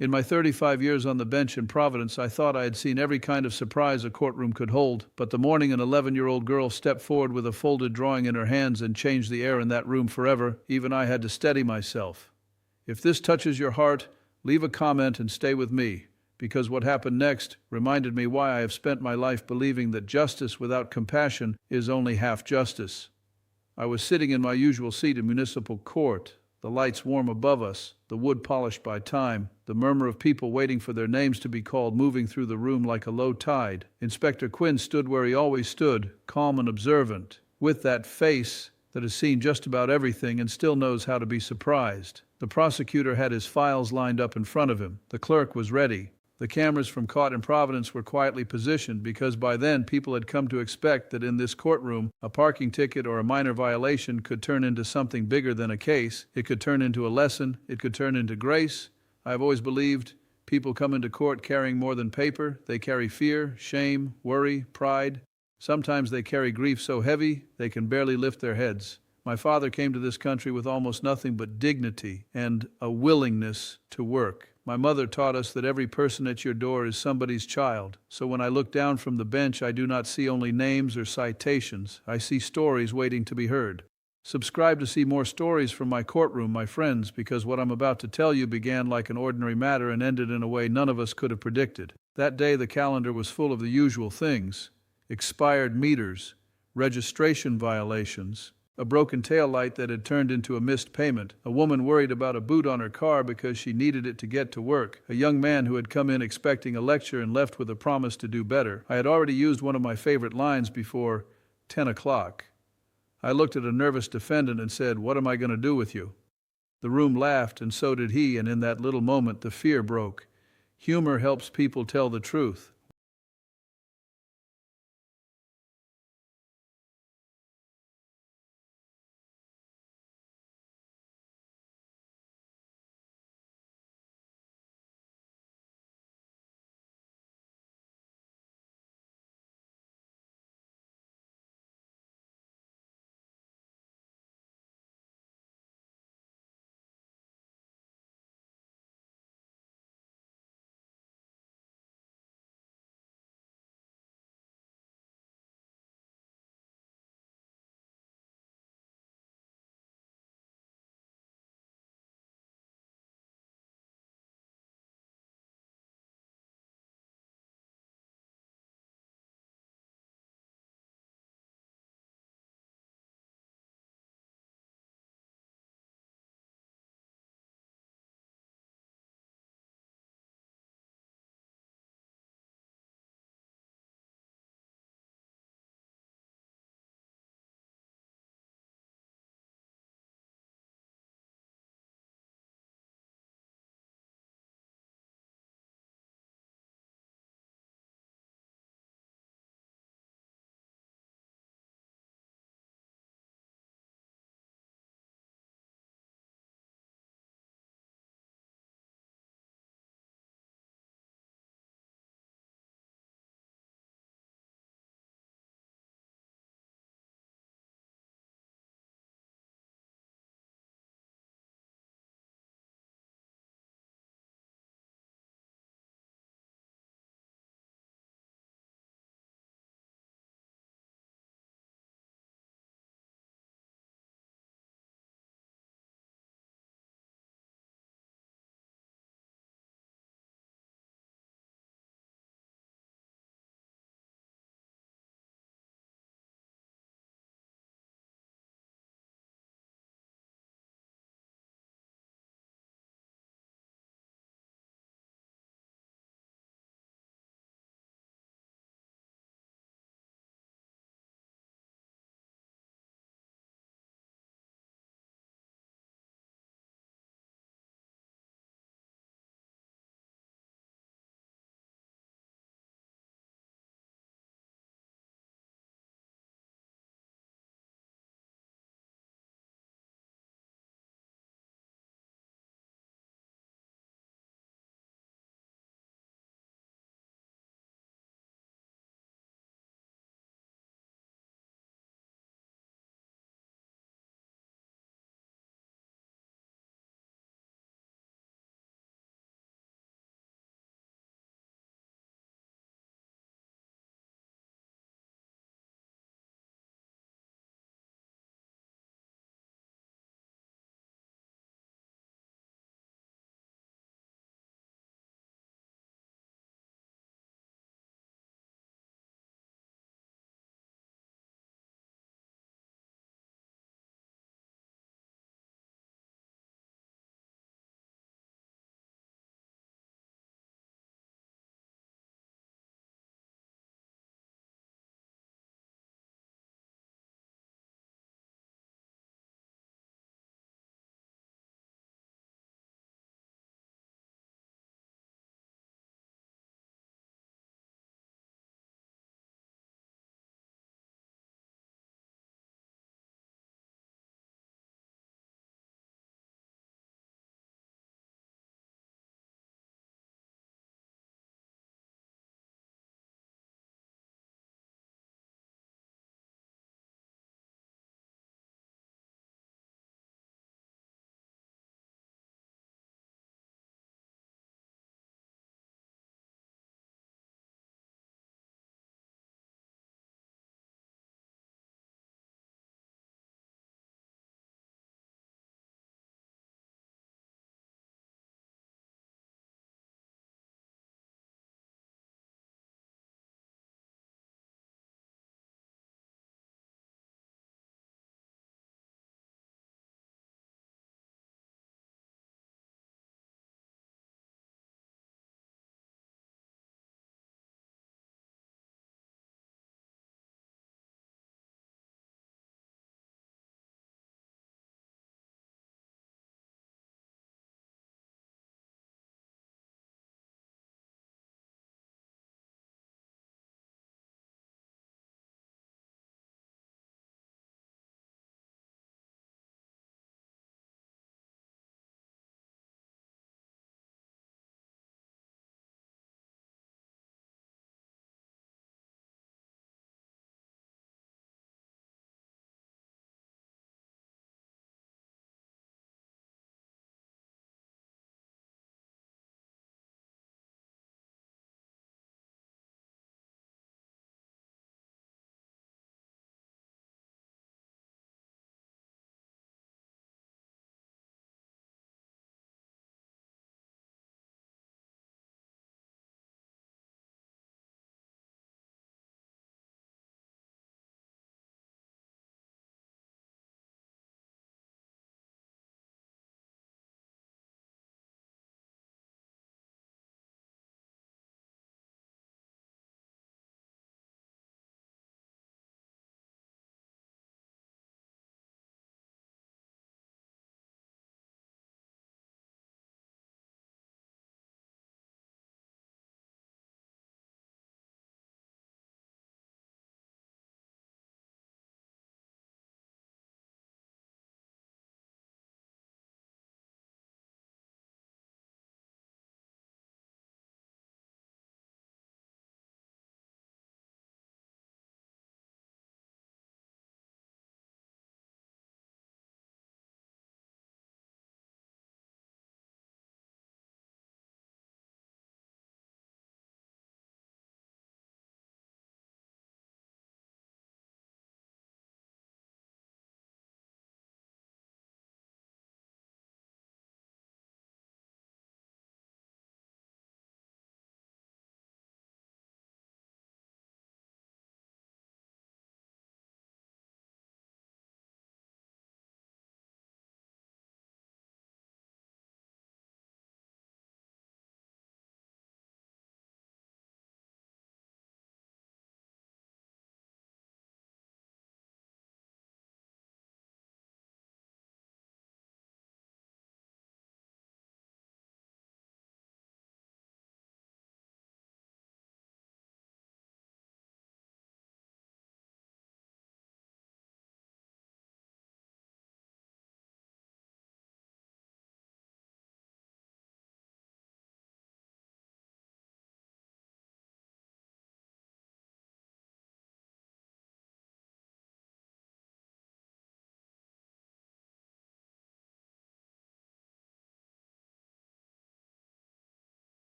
In my 35 years on the bench in Providence, I thought I had seen every kind of surprise a courtroom could hold, but the morning an 11-year-old girl stepped forward with a folded drawing in her hands and changed the air in that room forever, even I had to steady myself. If this touches your heart, leave a comment and stay with me, because what happened next reminded me why I have spent my life believing that justice without compassion is only half justice. I was sitting in my usual seat in municipal court, the lights warm above us, the wood polished by time, the murmur of people waiting for their names to be called moving through the room like a low tide. Inspector Quinn stood where he always stood, calm and observant, with that face that has seen just about everything and still knows how to be surprised. The prosecutor had his files lined up in front of him. The clerk was ready. The cameras from Caught in Providence were quietly positioned because by then people had come to expect that in this courtroom, a parking ticket or a minor violation could turn into something bigger than a case. It could turn into a lesson. It could turn into grace. I have always believed people come into court carrying more than paper. They carry fear, shame, worry, pride. Sometimes they carry grief so heavy they can barely lift their heads. My father came to this country with almost nothing but dignity and a willingness to work. My mother taught us that every person at your door is somebody's child. So when I look down from the bench, I do not see only names or citations. I see stories waiting to be heard. Subscribe to see more stories from my courtroom, my friends, because what I'm about to tell you began like an ordinary matter and ended in a way none of us could have predicted. That day, the calendar was full of the usual things: expired meters, registration violations, a broken taillight that had turned into a missed payment, a woman worried about a boot on her car because she needed it to get to work, a young man who had come in expecting a lecture and left with a promise to do better. I had already used one of my favorite lines before 10 o'clock. I looked at a nervous defendant and said, "What am I going to do with you?" The room laughed, and so did he, and in that little moment the fear broke. Humor helps people tell the truth.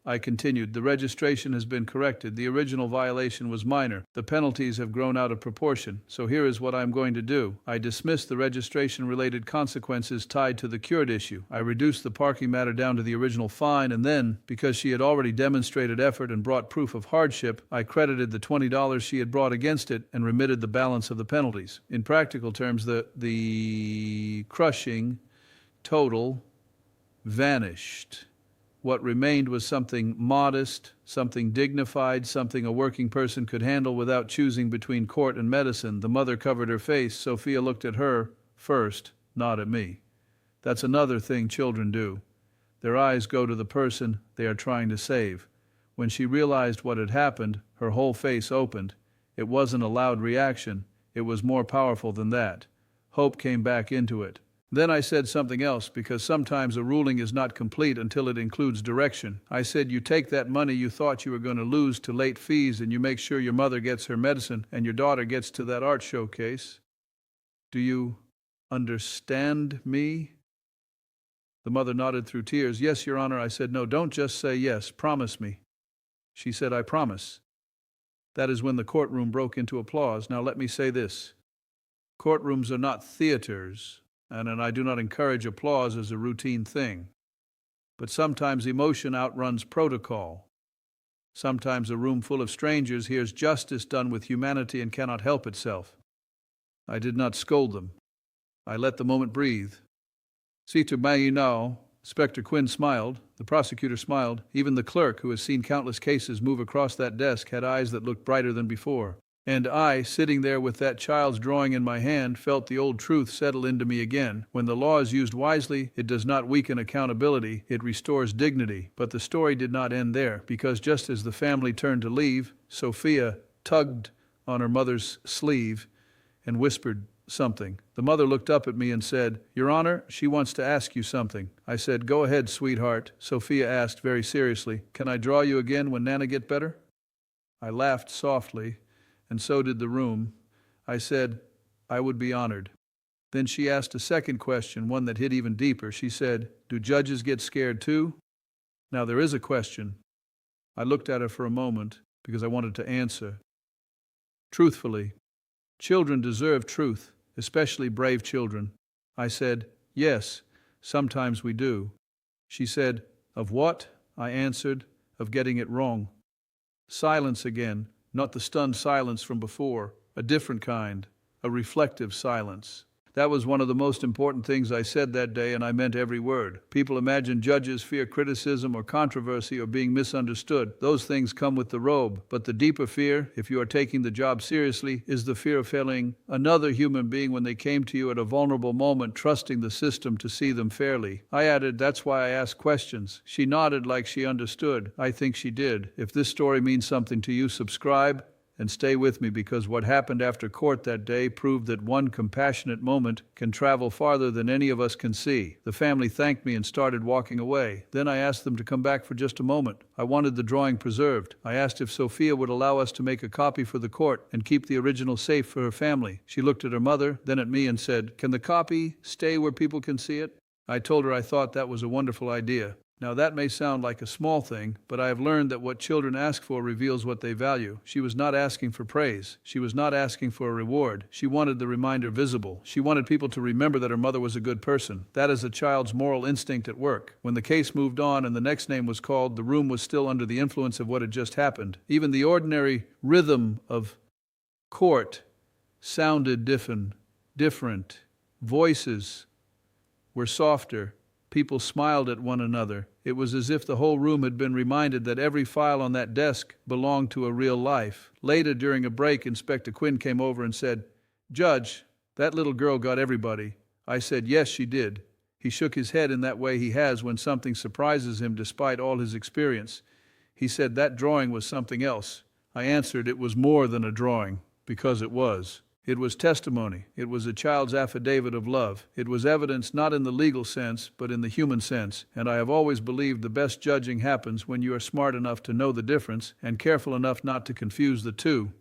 I continued. The registration has been corrected. The original violation was minor. The penalties have grown out of proportion. So here is what I am going to do. I dismissed the registration-related consequences tied to the cured issue. I reduced the parking matter down to the original fine, and then, because she had already demonstrated effort and brought proof of hardship, I credited the $20 she had brought against it and remitted the balance of the penalties. In practical terms, the crushing total vanished. What remained was something modest, something dignified, something a working person could handle without choosing between court and medicine. The mother covered her face. Sophia looked at her first, not at me. That's another thing children do. Their eyes go to the person they are trying to save. When she realized what had happened, her whole face opened. It wasn't a loud reaction. It was more powerful than that. Hope came back into it. Then I said something else, because sometimes a ruling is not complete until it includes direction. I said, you take that money you thought you were going to lose to late fees and you make sure your mother gets her medicine and your daughter gets to that art showcase. Do you understand me? The mother nodded through tears. Yes, Your Honor. I said, no, don't just say yes. Promise me. She said, I promise. That is when the courtroom broke into applause. Now let me say this. Courtrooms are not theaters. And I do not encourage applause as a routine thing. But sometimes emotion outruns protocol. Sometimes a room full of strangers hears justice done with humanity and cannot help itself. I did not scold them. I let the moment breathe. See to me now. Inspector Quinn smiled. The prosecutor smiled. Even the clerk, who has seen countless cases move across that desk, had eyes that looked brighter than before. And I, sitting there with that child's drawing in my hand, felt the old truth settle into me again. When the law is used wisely, it does not weaken accountability, it restores dignity. But the story did not end there, because just as the family turned to leave, Sophia tugged on her mother's sleeve and whispered something. The mother looked up at me and said, Your Honor, she wants to ask you something. I said, Go ahead, sweetheart. Sophia asked very seriously, Can I draw you again when Nana get better? I laughed softly, and so did the room. I said, I would be honored. Then she asked a second question, one that hit even deeper. She said, Do judges get scared too? Now there is a question. I looked at her for a moment because I wanted to answer. Truthfully, children deserve truth, especially brave children. I said, Yes, sometimes we do. She said, Of what? I answered, Of getting it wrong. Silence again. Not the stunned silence from before, a different kind, a reflective silence. That was one of the most important things I said that day, and I meant every word. People imagine judges fear criticism or controversy or being misunderstood. Those things come with the robe, but the deeper fear, if you are taking the job seriously, is the fear of failing another human being when they came to you at a vulnerable moment, trusting the system to see them fairly. I added, That's why I ask questions. She nodded like she understood. I think she did. If this story means something to you, subscribe and stay with me, because what happened after court that day proved that one compassionate moment can travel farther than any of us can see. The family thanked me and started walking away. Then I asked them to come back for just a moment. I wanted the drawing preserved. I asked if Sophia would allow us to make a copy for the court and keep the original safe for her family. She looked at her mother, then at me and said, Can the copy stay where people can see it? I told her I thought that was a wonderful idea. Now that may sound like a small thing, but I have learned that what children ask for reveals what they value. She was not asking for praise. She was not asking for a reward. She wanted the reminder visible. She wanted people to remember that her mother was a good person. That is a child's moral instinct at work. When the case moved on and the next name was called, the room was still under the influence of what had just happened. Even the ordinary rhythm of court sounded different. Voices were softer. People smiled at one another. It was as if the whole room had been reminded that every file on that desk belonged to a real life. Later, during a break, Inspector Quinn came over and said, Judge, that little girl got everybody. I said, Yes, she did. He shook his head in that way he has when something surprises him despite all his experience. He said that drawing was something else. I answered it was more than a drawing, because it was. It was testimony. It was a child's affidavit of love. It was evidence not in the legal sense, but in the human sense. And I have always believed the best judging happens when you are smart enough to know the difference and careful enough not to confuse the two.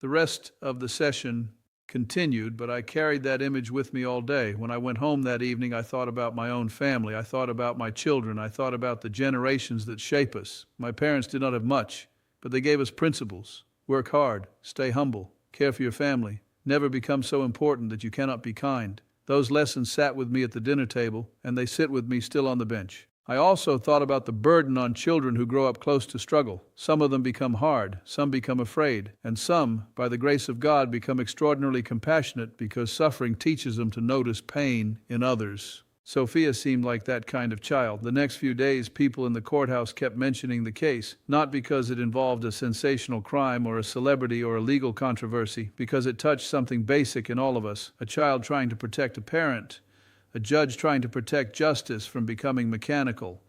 The rest of the session continued, but I carried that image with me all day. When I went home that evening, I thought about my own family. I thought about my children. I thought about the generations that shape us. My parents did not have much, but they gave us principles. Work hard, stay humble, care for your family, never become so important that you cannot be kind. Those lessons sat with me at the dinner table, and they sit with me still on the bench. I also thought about the burden on children who grow up close to struggle. Some of them become hard, some become afraid, and some, by the grace of God, become extraordinarily compassionate because suffering teaches them to notice pain in others. Sophia seemed like that kind of child. The next few days, people in the courthouse kept mentioning the case, not because it involved a sensational crime or a celebrity or a legal controversy, because it touched something basic in all of us, a child trying to protect a parent, a judge trying to protect justice from becoming mechanical,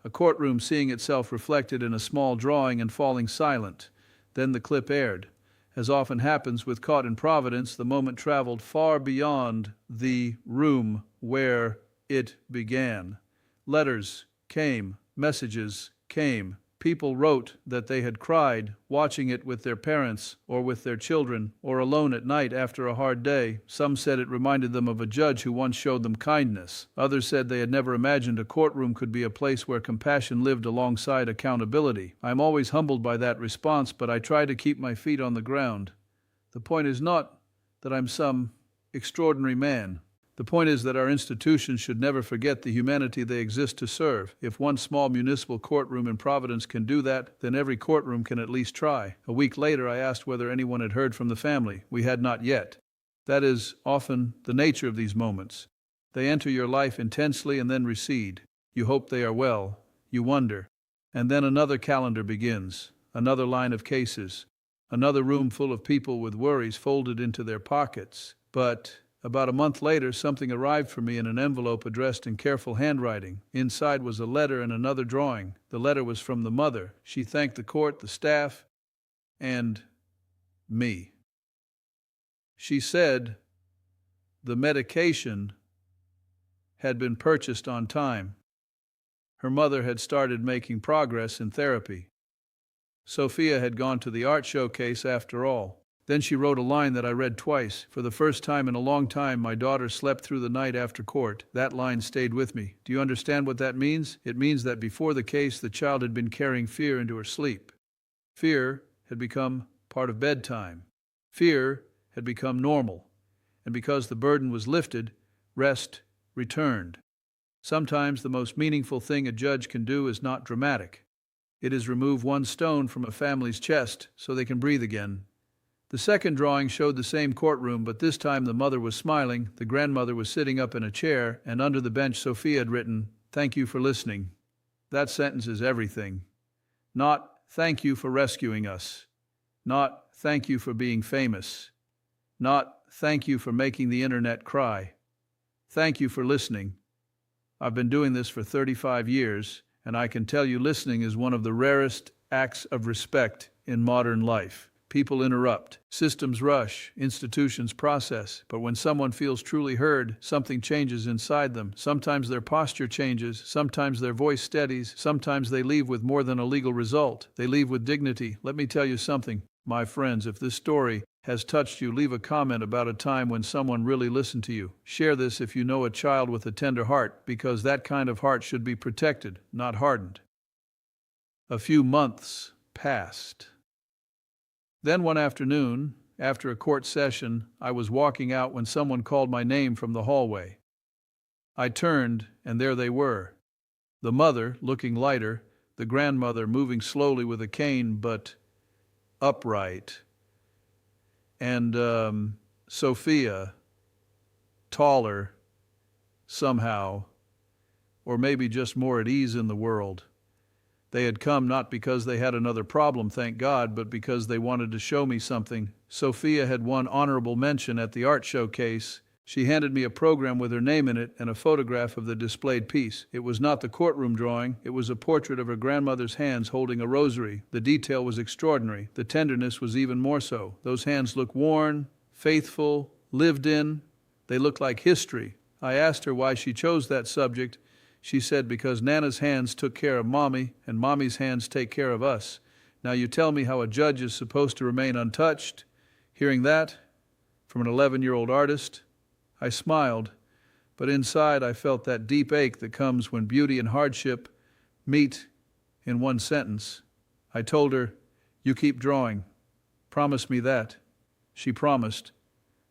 a courtroom seeing itself reflected in a small drawing and falling silent. Then the clip aired. As often happens with Caught in Providence, the moment traveled far beyond the room where it began. Letters came, messages came. People wrote that they had cried watching it with their parents or with their children or alone at night after a hard day. Some said it reminded them of a judge who once showed them kindness. Others said they had never imagined a courtroom could be a place where compassion lived alongside accountability. I am always humbled by that response, but I try to keep my feet on the ground. The point is not that I'm some extraordinary man. The point is that our institutions should never forget the humanity they exist to serve. If one small municipal courtroom in Providence can do that, then every courtroom can at least try. A week later, I asked whether anyone had heard from the family. We had not yet. That is often the nature of these moments. They enter your life intensely and then recede. You hope they are well. You wonder. And then another calendar begins, another line of cases, another room full of people with worries folded into their pockets. But about a month later, something arrived for me in an envelope addressed in careful handwriting. Inside was a letter and another drawing. The letter was from the mother. She thanked the court, the staff, and me. She said the medication had been purchased on time. Her mother had started making progress in therapy. Sophia had gone to the art showcase after all. Then she wrote a line that I read twice. For the first time in a long time, my daughter slept through the night after court. That line stayed with me. Do you understand what that means? It means that before the case, the child had been carrying fear into her sleep. Fear had become part of bedtime. Fear had become normal. And because the burden was lifted, rest returned. Sometimes the most meaningful thing a judge can do is not dramatic. It is remove one stone from a family's chest so they can breathe again. The second drawing showed the same courtroom, but this time the mother was smiling, the grandmother was sitting up in a chair, and under the bench Sophia had written, "Thank you for listening." That sentence is everything. Not, "Thank you for rescuing us." Not, "Thank you for being famous." Not, "Thank you for making the internet cry." Thank you for listening. I've been doing this for 35 years, and I can tell you listening is one of the rarest acts of respect in modern life. People interrupt, systems rush, institutions process, but when someone feels truly heard, something changes inside them. Sometimes their posture changes, sometimes their voice steadies, sometimes they leave with more than a legal result. They leave with dignity. Let me tell you something, my friends, if this story has touched you, leave a comment about a time when someone really listened to you. Share this if you know a child with a tender heart, because that kind of heart should be protected, not hardened. A few months passed. Then one afternoon, after a court session, I was walking out when someone called my name from the hallway. I turned, and there they were. The mother, looking lighter, the grandmother moving slowly with a cane, but upright, and Sophia, taller, somehow, or maybe just more at ease in the world. They had come not because they had another problem, thank God, but because they wanted to show me something. Sophia had won honorable mention at the art showcase. She handed me a program with her name in it and a photograph of the displayed piece. It was not the courtroom drawing. It was a portrait of her grandmother's hands holding a rosary. The detail was extraordinary. The tenderness was even more so. Those hands looked worn, faithful, lived in. They looked like history. I asked her why she chose that subject. She said, because Nana's hands took care of Mommy, and Mommy's hands take care of us. Now you tell me how a judge is supposed to remain untouched. Hearing that, From an 11-year-old artist? I smiled, but inside I felt that deep ache that comes when beauty and hardship meet in one sentence. I told her, "You keep drawing. Promise me that." She promised.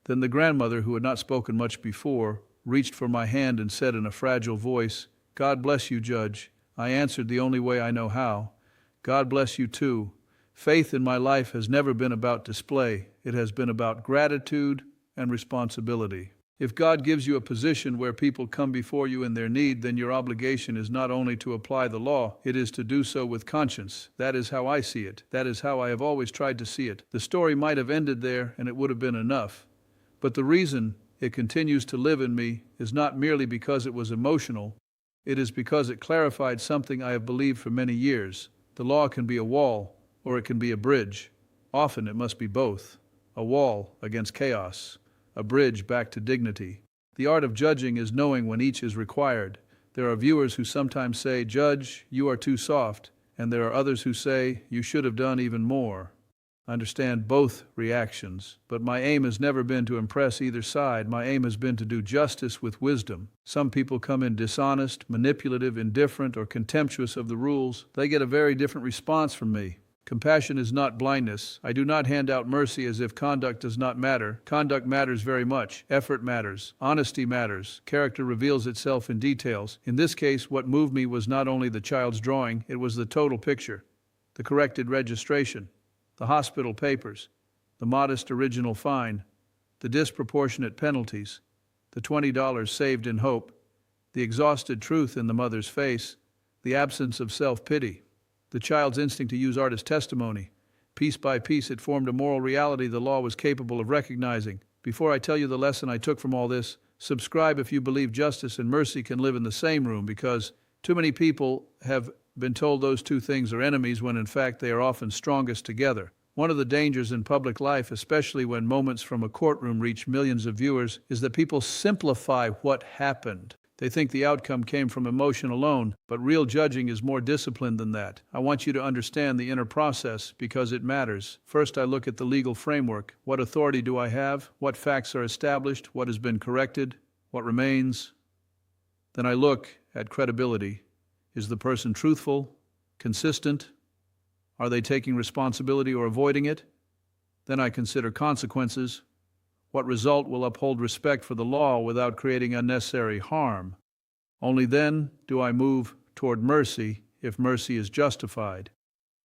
Then the grandmother, who had not spoken much before, reached for my hand and said in a fragile voice, "God bless you, Judge." I answered the only way I know how, "God bless you too." Faith in my life has never been about display. It has been about gratitude and responsibility. If God gives you a position where people come before you in their need, then your obligation is not only to apply the law, it is to do so with conscience. That is how I see it. That is how I have always tried to see it. The story might have ended there and it would have been enough. But the reason it continues to live in me is not merely because it was emotional. It is because it clarified something I have believed for many years. The law can be a wall, or it can be a bridge. Often it must be both. A wall against chaos, a bridge back to dignity. The art of judging is knowing when each is required. There are viewers who sometimes say, "Judge, you are too soft," and there are others who say, "You should have done even more." I understand both reactions, but my aim has never been to impress either side. My aim has been to do justice with wisdom. Some people come in dishonest, manipulative, indifferent, or contemptuous of the rules. They get a very different response from me. Compassion is not blindness. I do not hand out mercy as if conduct does not matter. Conduct matters very much. Effort matters. Honesty matters. Character reveals itself in details. In this case, what moved me was not only the child's drawing, it was the total picture. The corrected registration, the hospital papers, the modest original fine, the disproportionate penalties, the $20 saved in hope, the exhausted truth in the mother's face, the absence of self-pity, the child's instinct to use art as testimony. Piece by piece, it formed a moral reality the law was capable of recognizing. Before I tell you the lesson I took from all this, subscribe if you believe justice and mercy can live in the same room, because too many people have been told those two things are enemies when in fact they are often strongest together. One of the dangers in public life, especially when moments from a courtroom reach millions of viewers, is that people simplify what happened. They think the outcome came from emotion alone, but real judging is more disciplined than that. I want you to understand the inner process because it matters. First, I look at the legal framework. What authority do I have? What facts are established? What has been corrected? What remains? Then I look at credibility. Is the person truthful? Consistent? Are they taking responsibility or avoiding it? Then I consider consequences. What result will uphold respect for the law without creating unnecessary harm? Only then do I move toward mercy if mercy is justified.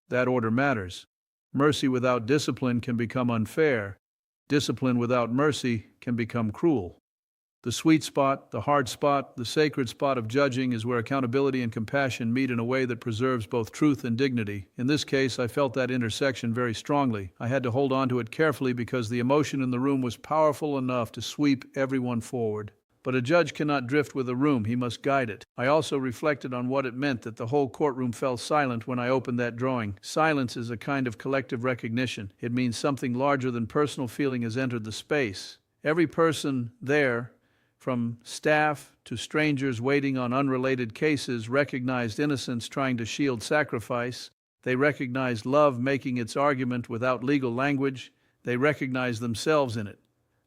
That order matters. Mercy without discipline can become unfair. Discipline without mercy can become cruel. The sweet spot, the hard spot, the sacred spot of judging is where accountability and compassion meet in a way that preserves both truth and dignity. In this case, I felt that intersection very strongly. I had to hold on to it carefully because the emotion in the room was powerful enough to sweep everyone forward. But a judge cannot drift with a room, he must guide it. I also reflected on what it meant that the whole courtroom fell silent when I opened that drawing. Silence is a kind of collective recognition. It means something larger than personal feeling has entered the space. Every person there, from staff to strangers waiting on unrelated cases, recognized innocence trying to shield sacrifice. They recognized love making its argument without legal language. They recognized themselves in it.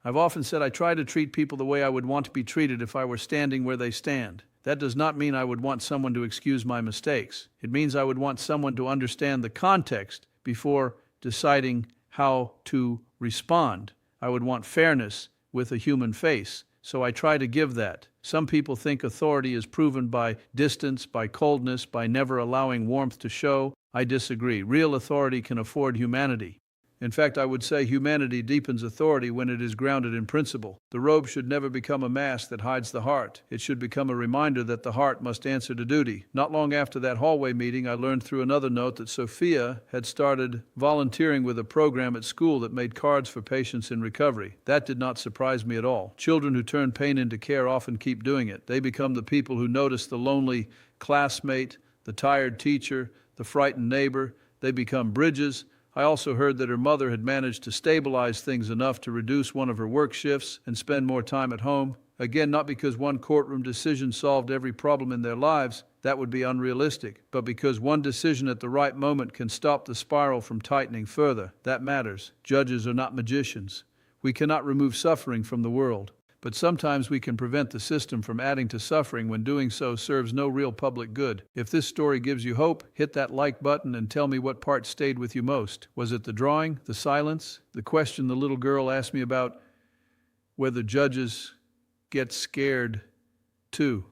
I've often said I try to treat people the way I would want to be treated if I were standing where they stand. That does not mean I would want someone to excuse my mistakes. It means I would want someone to understand the context before deciding how to respond. I would want fairness with a human face. So I try to give that. Some people think authority is proven by distance, by coldness, by never allowing warmth to show. I disagree. Real authority can afford humanity. In fact, I would say humanity deepens authority when it is grounded in principle. The robe should never become a mask that hides the heart. It should become a reminder that the heart must answer to duty. Not long after that hallway meeting, I learned through another note that Sophia had started volunteering with a program at school that made cards for patients in recovery. That did not surprise me at all. Children who turn pain into care often keep doing it. They become the people who notice the lonely classmate, the tired teacher, the frightened neighbor. They become bridges. I also heard that her mother had managed to stabilize things enough to reduce one of her work shifts and spend more time at home. Again, not because one courtroom decision solved every problem in their lives, that would be unrealistic, but because one decision at the right moment can stop the spiral from tightening further. That matters. Judges are not magicians. We cannot remove suffering from the world, but sometimes we can prevent the system from adding to suffering when doing so serves no real public good. If this story gives you hope, hit that like button and tell me what part stayed with you most. Was it the drawing, the silence, the question the little girl asked me about whether judges get scared too?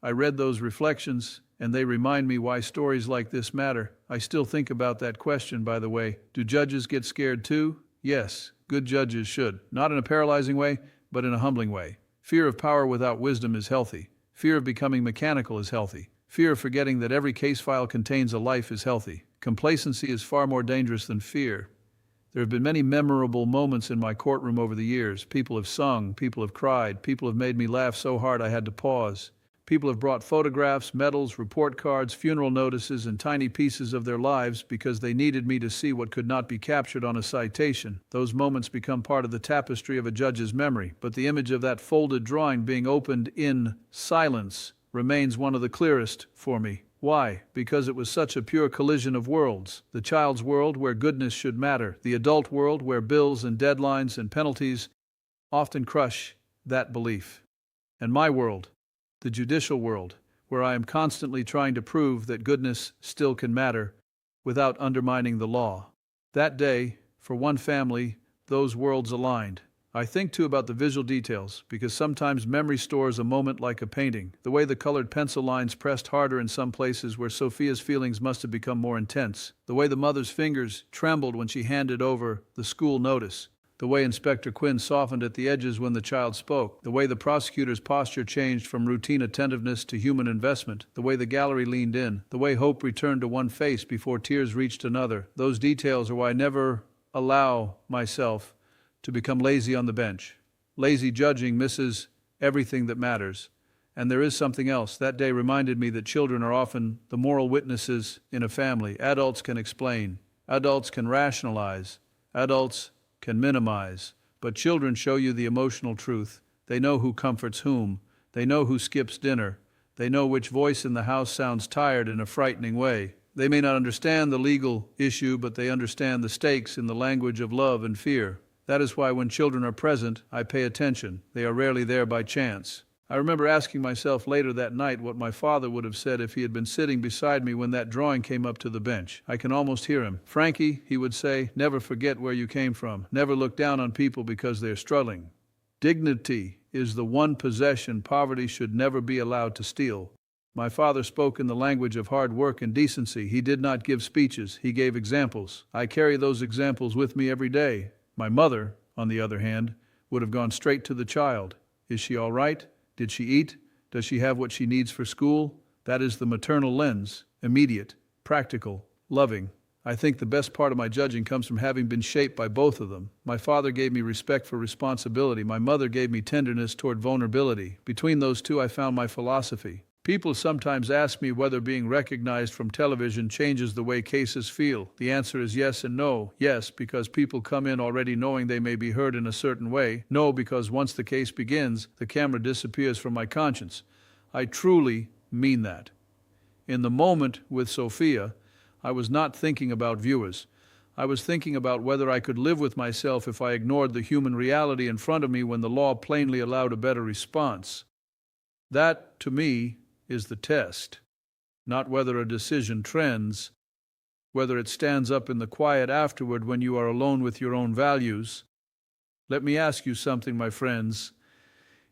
I read those reflections, and they remind me why stories like this matter. I still think about that question, by the way. Do judges get scared too? Yes, good judges should. Not in a paralyzing way, but in a humbling way. Fear of power without wisdom is healthy. Fear of becoming mechanical is healthy. Fear of forgetting that every case file contains a life is healthy. Complacency is far more dangerous than fear. There have been many memorable moments in my courtroom over the years. People have sung, people have cried, people have made me laugh so hard I had to pause. People have brought photographs, medals, report cards, funeral notices, and tiny pieces of their lives because they needed me to see what could not be captured on a citation. Those moments become part of the tapestry of a judge's memory, but the image of that folded drawing being opened in silence remains one of the clearest for me. Why? Because it was such a pure collision of worlds. The child's world where goodness should matter, the adult world where bills and deadlines and penalties often crush that belief. And my world, the judicial world, where I am constantly trying to prove that goodness still can matter without undermining the law. That day, for one family, those worlds aligned. I think too about the visual details, because sometimes memory stores a moment like a painting. The way the colored pencil lines pressed harder in some places where Sophia's feelings must have become more intense. The way the mother's fingers trembled when she handed over the school notice. The way Inspector Quinn softened at the edges when the child spoke. The way the prosecutor's posture changed from routine attentiveness to human investment. The way the gallery leaned in. The way hope returned to one face before tears reached another. Those details are why I never allow myself to become lazy on the bench. Lazy judging misses everything that matters. And there is something else. That day reminded me that children are often the moral witnesses in a family. Adults can explain. Adults can rationalize. Adults can minimize, but children show you the emotional truth. They know who comforts whom. They know who skips dinner. They know which voice in the house sounds tired in a frightening way. They may not understand the legal issue, but they understand the stakes in the language of love and fear. That is why when children are present, I pay attention. They are rarely there by chance. I remember asking myself later that night what my father would have said if he had been sitting beside me when that drawing came up to the bench. I can almost hear him. "Frankie," he would say, "never forget where you came from. Never look down on people because they're struggling. Dignity is the one possession poverty should never be allowed to steal." My father spoke in the language of hard work and decency. He did not give speeches. He gave examples. I carry those examples with me every day. My mother, on the other hand, would have gone straight to the child. Is she all right? Did she eat? Does she have what she needs for school? That is the maternal lens, immediate, practical, loving. I think the best part of my judging comes from having been shaped by both of them. My father gave me respect for responsibility. My mother gave me tenderness toward vulnerability. Between those two, I found my philosophy. People sometimes ask me whether being recognized from television changes the way cases feel. The answer is yes and no. Yes, because people come in already knowing they may be heard in a certain way. No, because once the case begins, the camera disappears from my conscience. I truly mean that. In the moment with Sophia, I was not thinking about viewers. I was thinking about whether I could live with myself if I ignored the human reality in front of me when the law plainly allowed a better response. That, to me, is the test. Not whether a decision trends, whether it stands up in the quiet afterward when you are alone with your own values. Let me ask you something, my friends.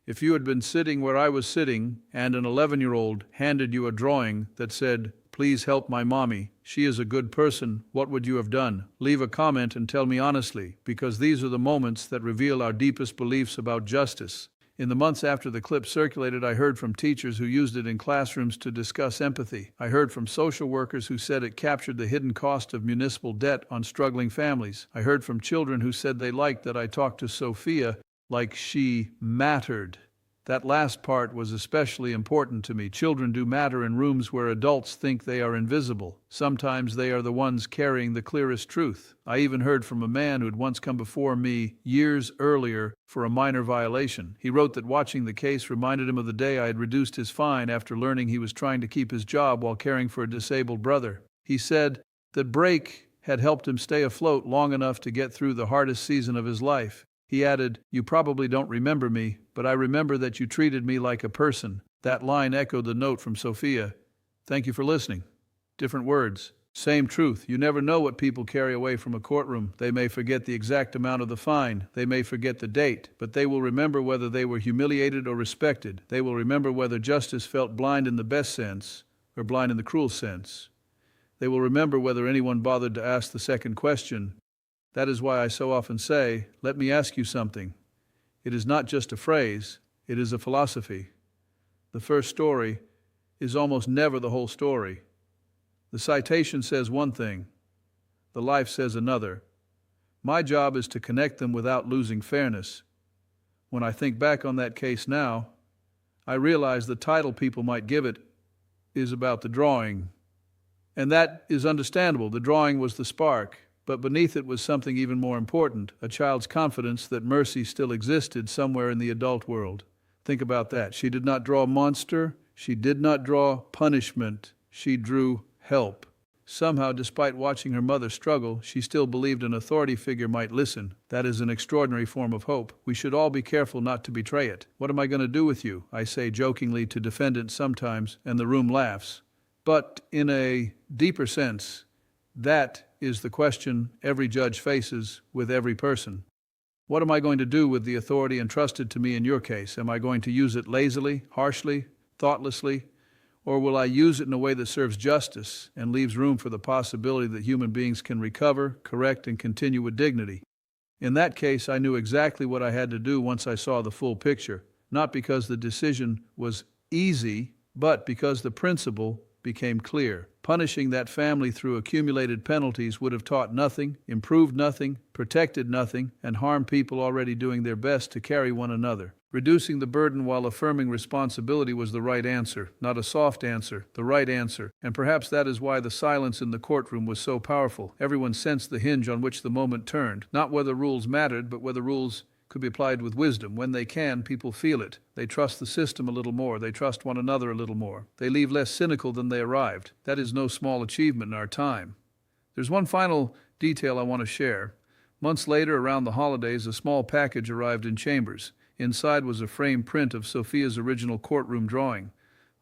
If you had been sitting where I was sitting and an 11-year-old handed you a drawing that said, "Please help my mommy, she is a good person," what would you have done? Leave a comment and tell me honestly, because these are the moments that reveal our deepest beliefs about justice. In the months after the clip circulated, I heard from teachers who used it in classrooms to discuss empathy. I heard from social workers who said it captured the hidden cost of municipal debt on struggling families. I heard from children who said they liked that I talked to Sophia like she mattered. That last part was especially important to me. Children do matter in rooms where adults think they are invisible. Sometimes they are the ones carrying the clearest truth. I even heard from a man who had once come before me years earlier for a minor violation. He wrote that watching the case reminded him of the day I had reduced his fine after learning he was trying to keep his job while caring for a disabled brother. He said that break had helped him stay afloat long enough to get through the hardest season of his life. He added, "You probably don't remember me, but I remember that you treated me like a person." That line echoed the note from Sophia. Thank you for listening. Different words. Same truth. You never know what people carry away from a courtroom. They may forget the exact amount of the fine. They may forget the date, but they will remember whether they were humiliated or respected. They will remember whether justice felt blind in the best sense or blind in the cruel sense. They will remember whether anyone bothered to ask the second question. That is why I so often say, let me ask you something. It is not just a phrase, it is a philosophy. The first story is almost never the whole story. The citation says one thing, the life says another. My job is to connect them without losing fairness. When I think back on that case now, I realize the title people might give it is about the drawing. And that is understandable. The drawing was the spark, but beneath it was something even more important, a child's confidence that mercy still existed somewhere in the adult world. Think about that. She did not draw a monster. She did not draw punishment. She drew help. Somehow, despite watching her mother struggle, she still believed an authority figure might listen. That is an extraordinary form of hope. We should all be careful not to betray it. What am I going to do with you? I say jokingly to defendants sometimes, and the room laughs. But in a deeper sense, that is the question every judge faces with every person. What am I going to do with the authority entrusted to me in your case? Am I going to use it lazily, harshly, thoughtlessly? Or will I use it in a way that serves justice and leaves room for the possibility that human beings can recover, correct, and continue with dignity? In that case, I knew exactly what I had to do once I saw the full picture, not because the decision was easy, but because the principle became clear. Punishing that family through accumulated penalties would have taught nothing, improved nothing, protected nothing, and harmed people already doing their best to carry one another. Reducing the burden while affirming responsibility was the right answer, not a soft answer, the right answer. And perhaps that is why the silence in the courtroom was so powerful. Everyone sensed the hinge on which the moment turned, not whether rules mattered, but whether rules could be applied with wisdom. When they can, people feel it. They trust the system a little more. They trust one another a little more. They leave less cynical than they arrived. That is no small achievement in our time. There's one final detail I want to share. Months later, around the holidays, a small package arrived in Chambers. Inside was a framed print of Sophia's original courtroom drawing.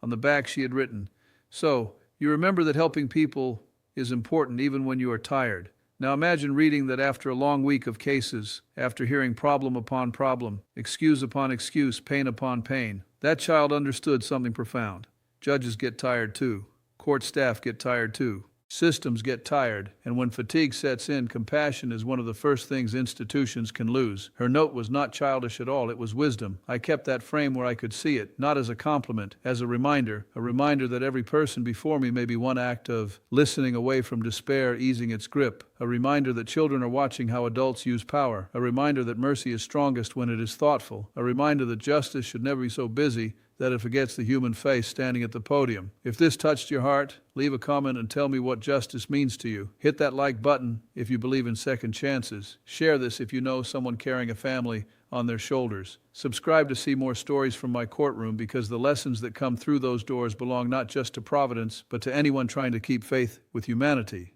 On the back she had written, "So, you remember that helping people is important even when you are tired." Now imagine reading that after a long week of cases, after hearing problem upon problem, excuse upon excuse, pain upon pain, that child understood something profound. Judges get tired too. Court staff get tired too. Systems get tired, and when fatigue sets in, compassion is one of the first things institutions can lose. Her note was not childish at all, it was wisdom. I kept that frame where I could see it, not as a compliment, as a reminder that every person before me may be one act of listening away from despair, easing its grip, a reminder that children are watching how adults use power, a reminder that mercy is strongest when it is thoughtful, a reminder that justice should never be so busy that it forgets the human face standing at the podium. If this touched your heart, leave a comment and tell me what justice means to you. Hit that like button if you believe in second chances. Share this if you know someone carrying a family on their shoulders. Subscribe to see more stories from my courtroom, because the lessons that come through those doors belong not just to Providence, but to anyone trying to keep faith with humanity.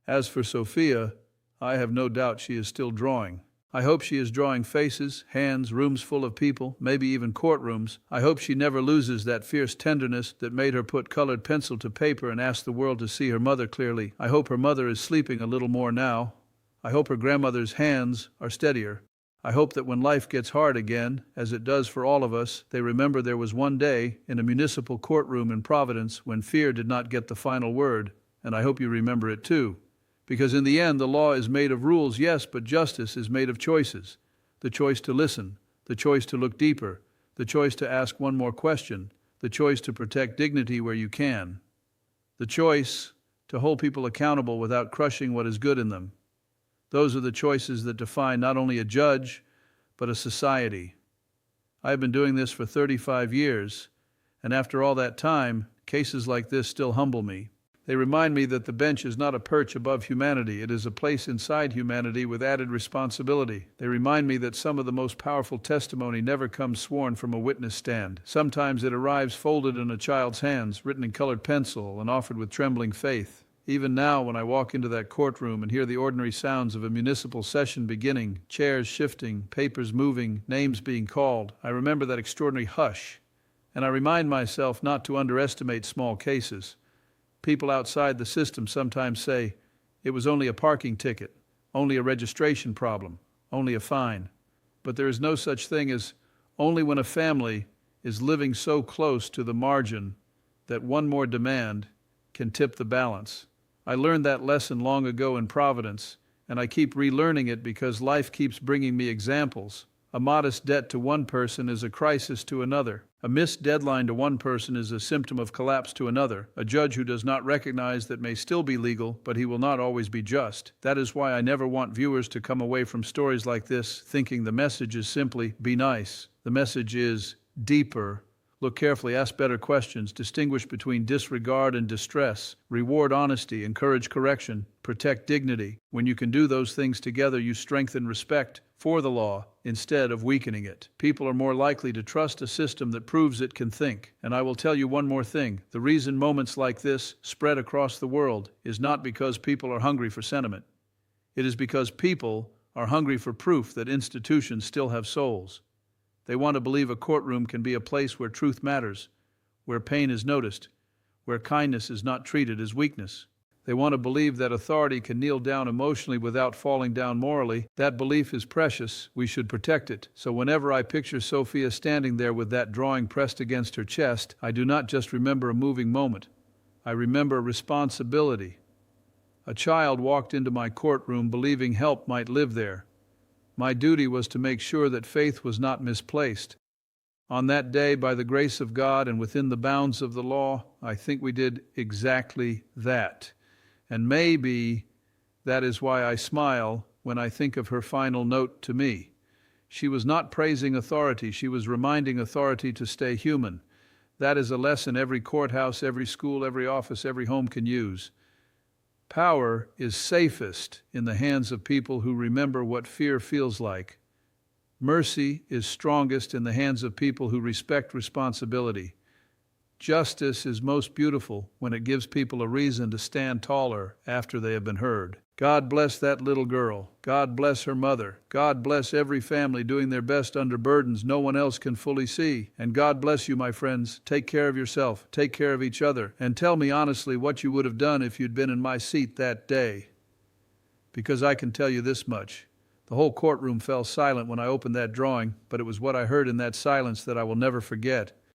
As for Sophia, I have no doubt she is still drawing. I hope she is drawing faces, hands, rooms full of people, maybe even courtrooms. I hope she never loses that fierce tenderness that made her put colored pencil to paper and ask the world to see her mother clearly. I hope her mother is sleeping a little more now. I hope her grandmother's hands are steadier. I hope that when life gets hard again, as it does for all of us, they remember there was one day in a municipal courtroom in Providence when fear did not get the final word, and I hope you remember it too. Because in the end, the law is made of rules, yes, but justice is made of choices. The choice to listen, the choice to look deeper, the choice to ask one more question, the choice to protect dignity where you can, the choice to hold people accountable without crushing what is good in them. Those are the choices that define not only a judge, but a society. I have been doing this for 35 years, and after all that time, cases like this still humble me. They remind me that the bench is not a perch above humanity. It is a place inside humanity with added responsibility. They remind me that some of the most powerful testimony never comes sworn from a witness stand. Sometimes it arrives folded in a child's hands, written in colored pencil, and offered with trembling faith. Even now, when I walk into that courtroom and hear the ordinary sounds of a municipal session beginning, chairs shifting, papers moving, names being called, I remember that extraordinary hush, and I remind myself not to underestimate small cases. People outside the system sometimes say, it was only a parking ticket, only a registration problem, only a fine. But there is no such thing as only when a family is living so close to the margin that one more demand can tip the balance. I learned that lesson long ago in Providence, and I keep relearning it because life keeps bringing me examples. A modest debt to one person is a crisis to another. A missed deadline to one person is a symptom of collapse to another. A judge who does not recognize that may still be legal, but he will not always be just. That is why I never want viewers to come away from stories like this thinking the message is simply, be nice. The message is deeper. Look carefully, ask better questions, distinguish between disregard and distress, reward honesty, encourage correction, protect dignity. When you can do those things together, you strengthen respect for the law instead of weakening it. People are more likely to trust a system that proves it can think. And I will tell you one more thing. The reason moments like this spread across the world is not because people are hungry for sentiment. It is because people are hungry for proof that institutions still have souls. They want to believe a courtroom can be a place where truth matters, where pain is noticed, where kindness is not treated as weakness. They want to believe that authority can kneel down emotionally without falling down morally. That belief is precious. We should protect it. So whenever I picture Sophia standing there with that drawing pressed against her chest, I do not just remember a moving moment. I remember a responsibility. A child walked into my courtroom believing help might live there. My duty was to make sure that faith was not misplaced. On that day, by the grace of God and within the bounds of the law, I think we did exactly that. And maybe that is why I smile when I think of her final note to me. She was not praising authority, she was reminding authority to stay human. That is a lesson every courthouse, every school, every office, every home can use. Power is safest in the hands of people who remember what fear feels like. Mercy is strongest in the hands of people who respect responsibility. Justice is most beautiful when it gives people a reason to stand taller after they have been heard. God bless that little girl. God bless her mother. God bless every family doing their best under burdens no one else can fully see. And God bless you, my friends. Take care of yourself. Take care of each other. And tell me honestly what you would have done if you'd been in my seat that day. Because I can tell you this much. The whole courtroom fell silent when I opened that drawing, but it was what I heard in that silence that I will never forget.